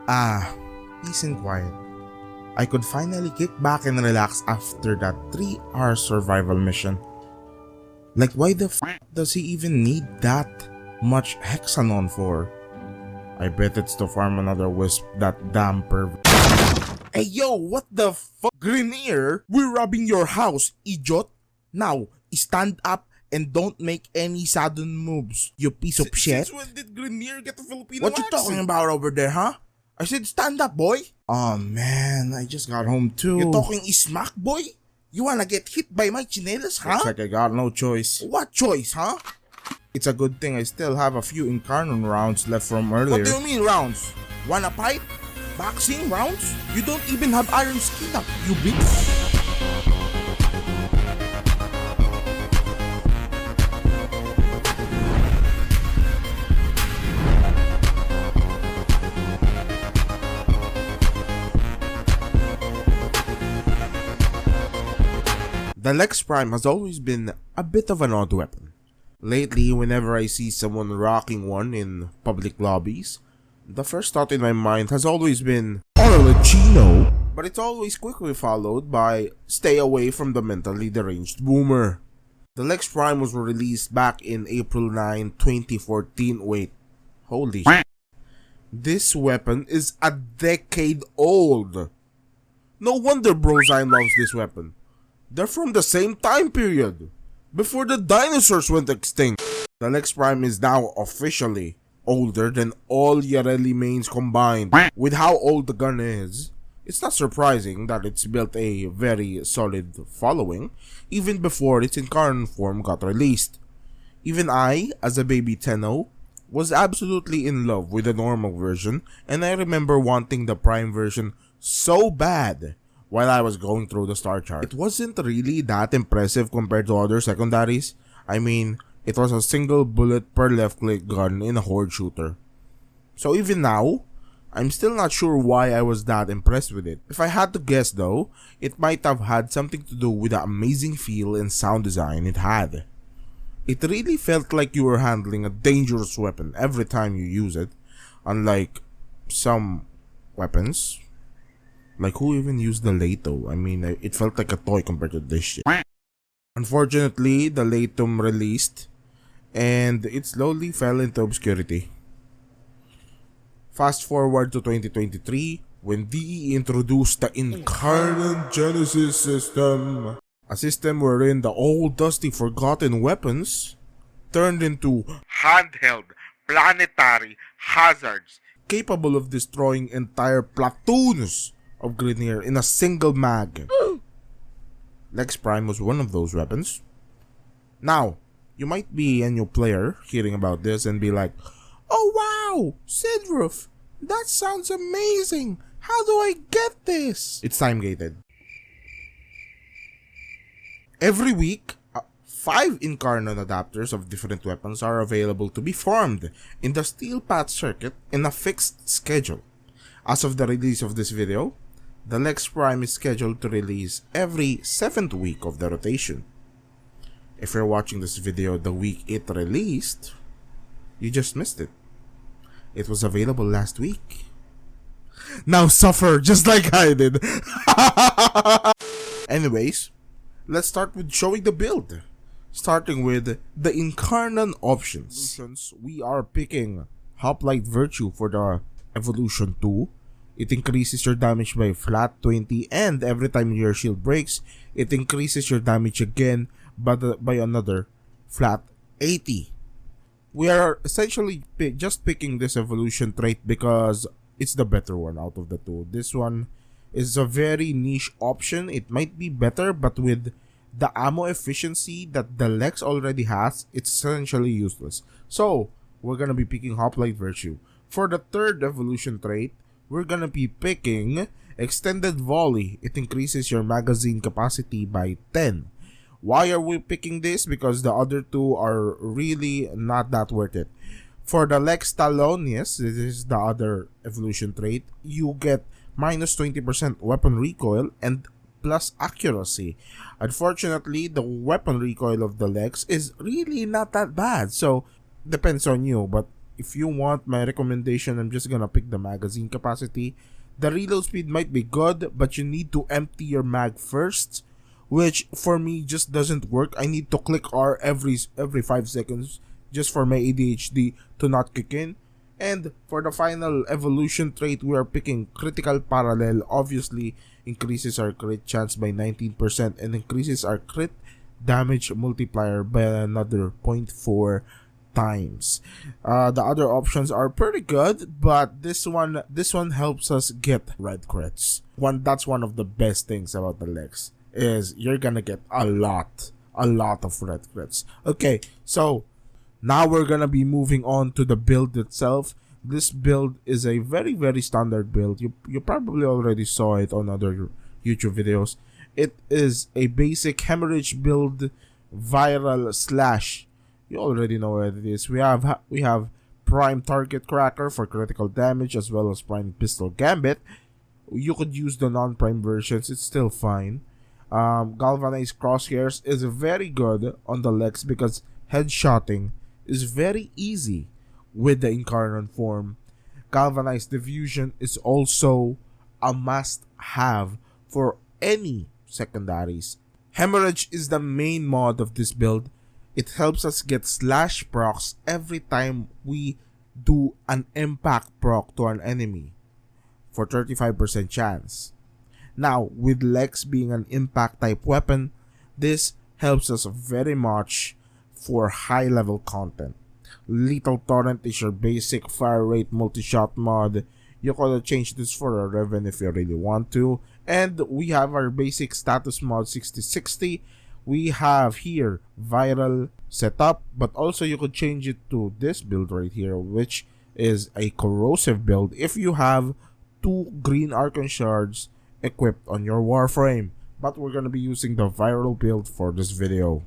Peace and quiet. I could finally kick back and relax after that 3-hour survival mission. Like, why the f does he even need that much hexanon for? I bet it's to farm another wisp, that damn perv. Hey yo, what the fuck? Grenier, we're robbing your house, idiot. Now, stand up and don't make any sudden moves, you piece of shit. Since when did Grenier get a Filipino accent? What you talking about over there, huh? I said stand up, boy. Oh man, I just got home too. You talking smack, boy? You wanna get hit by my chinelas, huh? Looks like I got no choice. What choice, huh? It's a good thing I still have a few Incarnon rounds left from earlier. What do you mean rounds? Wanna fight? Boxing rounds? You don't even have iron skin up, you bitch. The LEX Prime has always been a bit of an odd weapon. Lately, whenever I see someone rocking one in public lobbies, the first thought in my mind has always been, Orlachino! But it's always quickly followed by, stay away from the mentally deranged boomer. The LEX Prime was released back in April 9, 2014. Wait, holy shit. This weapon is a decade old. No wonder Brozine loves this weapon. They're from the same time period, before the dinosaurs went extinct. The LEX Prime is now officially older than all Yareli mains combined. With how old the gun is, it's not surprising that it's built a very solid following, even before its Incarnon form got released. Even I, as a baby Tenno, was absolutely in love with the normal version, and I remember wanting the Prime version so bad while I was going through the star chart. It wasn't really that impressive compared to other secondaries. I mean, it was a single bullet per left click gun in a horde shooter. So even now, I'm still not sure why I was that impressed with it. If I had to guess though, it might have had something to do with the amazing feel and sound design it had. It really felt like you were handling a dangerous weapon every time you use it, unlike some weapons. Like, who even used the Lato? I mean, it felt like a toy compared to this shit. Unfortunately, the Latum released, and it slowly fell into obscurity. Fast forward to 2023, when DE introduced the Incarnon Genesis system. A system wherein the old dusty forgotten weapons turned into handheld planetary hazards capable of destroying entire platoons of Grenier in a single mag. LEX Prime was one of those weapons. Now, you might be a new player hearing about this and be like, oh wow, Sidroof, that sounds amazing. How do I get this? It's time gated. Every week, 5 Incarnon adapters of different weapons are available to be farmed in the Steel Path circuit in a fixed schedule. As of the release of this video, the LEX Prime is scheduled to release every 7th week of the rotation. If you're watching this video the week it released, you just missed it. It was available last week. Now suffer just like I did. Anyways, let's start with showing the build. Starting with the Incarnon options. We are picking Hoplite Virtue for the Evolution 2. It increases your damage by flat 20, and every time your shield breaks, it increases your damage again but by another flat 80. We are essentially just picking this evolution trait because it's the better one out of the two. This one is a very niche option. It might be better, but with the ammo efficiency that the LEX already has, it's essentially useless. So, we're gonna be picking Hoplite Virtue. For the third evolution trait, we're gonna be picking Extended Volley. It increases your magazine capacity by 10. Why are we picking this? Because the other two are really not that worth it. For the Lex Talonius, this is the other evolution trait, you get minus 20% weapon recoil and plus accuracy. Unfortunately, the weapon recoil of the Lex is really not that bad, so depends on you, but if you want my recommendation, I'm just gonna pick the magazine capacity. The reload speed might be good, but you need to empty your mag first, which for me just doesn't work. I need to click R every 5 seconds just for my ADHD to not kick in. And for the final evolution trait, we are picking critical parallel. Obviously, increases our crit chance by 19% and increases our crit damage multiplier by another 0.4 times. The other options are pretty good, but this one helps us get red crits. That's one of the best things about the Lex is you're gonna get a lot of red crits. Okay, so now we're gonna be moving on to the build itself. This build is a very standard build. You probably already saw it on other YouTube videos. It is a basic hemorrhage build, viral slash. You already know what it is. We have prime target cracker for critical damage as well as prime pistol gambit. You could use the non-prime versions. It's still fine. Galvanized crosshairs is very good on the Lex because headshotting is very easy with the incarnate form. Galvanized diffusion is also a must-have for any secondaries. Hemorrhage is the main mod of this build. It helps us get slash procs every time we do an impact proc to an enemy for 35% chance. Now, with Lex being an impact type weapon, this helps us very much for high level content. Lethal Torrent is your basic fire rate multi-shot mod. You could change this for a Reven if you really want to. And we have our basic status mod 6060. We have here viral setup, but also you could change it to this build right here, which is a corrosive build if you have 2 green Archon shards equipped on your Warframe. But we're gonna be using the viral build for this video.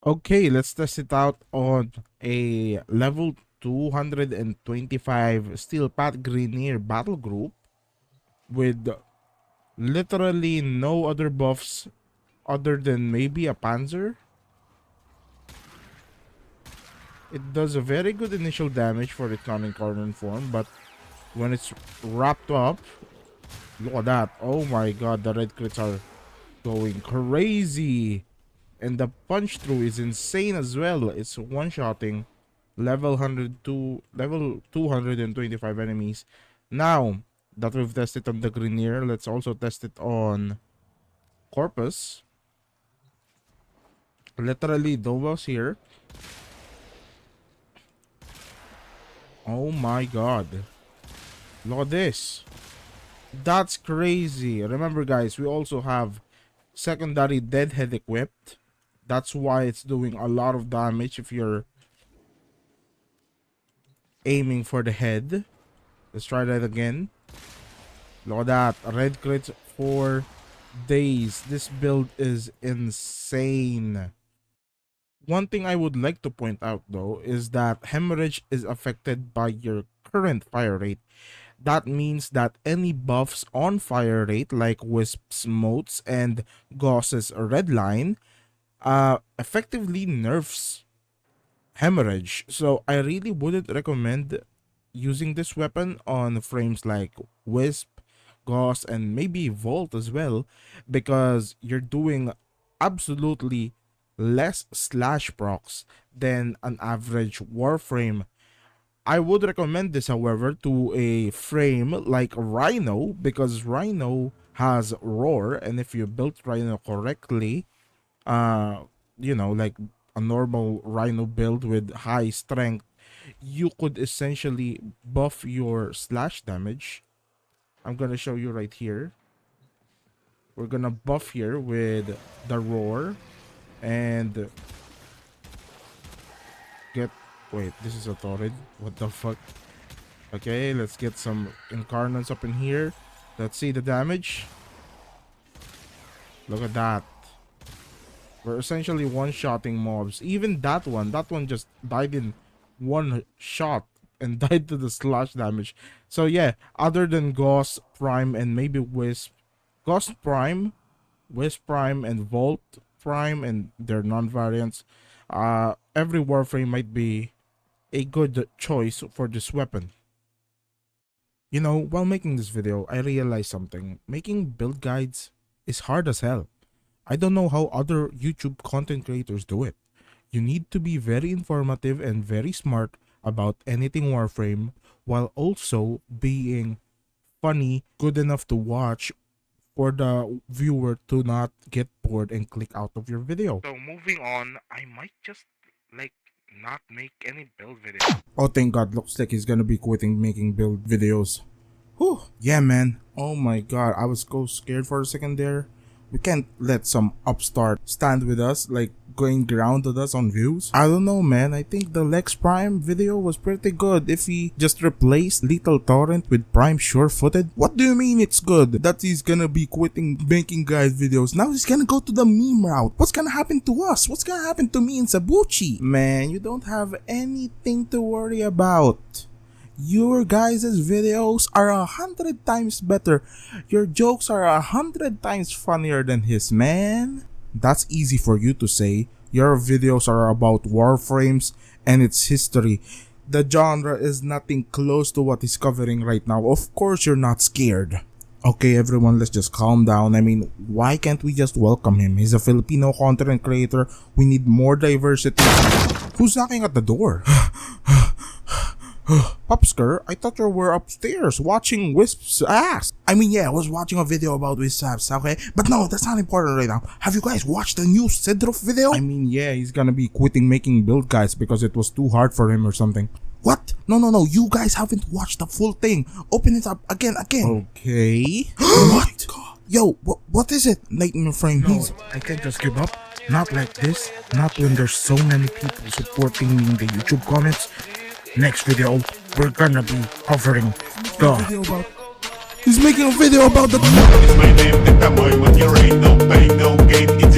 Okay, let's test it out on a level 225 Steel Path Grenier battle group with literally no other buffs other than maybe a Panzer. It does a very good initial damage for its non-incarnate form, but when it's wrapped up, look at that. Oh my god, the red crits are going crazy. And the punch through is insane as well. It's one-shotting level 225 enemies. Now that we've tested on the Grenier, let's also test it on Corpus. Literally no buffs here. Oh my god. Look at this. That's crazy. Remember guys, we also have secondary deadhead equipped. That's why it's doing a lot of damage if you're aiming for the head. Let's try that again. Look at that. Red crits for days. This build is insane. One thing I would like to point out though is that hemorrhage is affected by your current fire rate. That means that any buffs on fire rate like Wisp's motes and Gauss's red line effectively nerfs hemorrhage. So I really wouldn't recommend using this weapon on frames like Wisp, Gauss, and maybe Volt as well, because you're doing absolutely less slash procs than an average Warframe. I would recommend this, however, to a frame like Rhino, because Rhino has Roar, and if you built Rhino correctly, like a normal Rhino build with high strength, you could essentially buff your slash damage. I'm gonna show you right here. We're gonna buff here with the Roar and get... Wait, this is a Torrid. What the fuck? Okay, let's get some incarnates up in here. Let's see the damage. Look at that. We're essentially one-shotting mobs. Even that one just died in one shot and died to the slash damage. So yeah, other than Gauss, Prime, and maybe Wisp. Gauss Prime, Wisp Prime, and Volt Prime and their non-variants. Every Warframe might be a good choice for this weapon. You know, while making this video, I realized something. Making build guides is hard as hell. I don't know how other YouTube content creators do it. You need to be very informative and very smart about anything Warframe while also being funny, good enough to watch for the viewer to not get bored and click out of your video. So moving on, I might just not make any build video. Oh, thank God, looks like he's gonna be quitting making build videos. Whew, yeah man, oh my God, I was so scared for a second there. We can't let some upstart stand with us, like going ground with us on views. I don't know man, I think the LEX Prime video was pretty good if he just replaced Lethal Torrent with Prime Sure-Footed. What do you mean it's good? That he's gonna be quitting making guide videos. Now he's gonna go to the meme route. What's gonna happen to us? What's gonna happen to me and Sabuchi? Man, you don't have anything to worry about. Your guys' videos are 100 times better. Your jokes are 100 times funnier than his, man. That's easy for you to say. Your videos are about Warframes and its history. The genre is nothing close to what he's covering right now. Of course you're not scared. Okay everyone, let's just calm down. I mean, why can't we just welcome him? He's a Filipino content creator. We need more diversity. Who's knocking at the door? Popsker, I thought you were upstairs watching Wisp's ass. I mean, yeah, I was watching a video about Wisp's ass, okay? But no, that's not important right now. Have you guys watched the new Sidruf video? I mean, yeah, he's gonna be quitting making build guides because it was too hard for him or something. What? No, you guys haven't watched the full thing. Open it up again. Okay. What? Yo, what is it? Nightmare Frame, please. No, I can't just give up. Not like this. Not when there's so many people supporting me in the YouTube comments. Next video, we're gonna be covering the... He's making a video about the... It's my name, the boy, when you ain't no pain, no gain, it's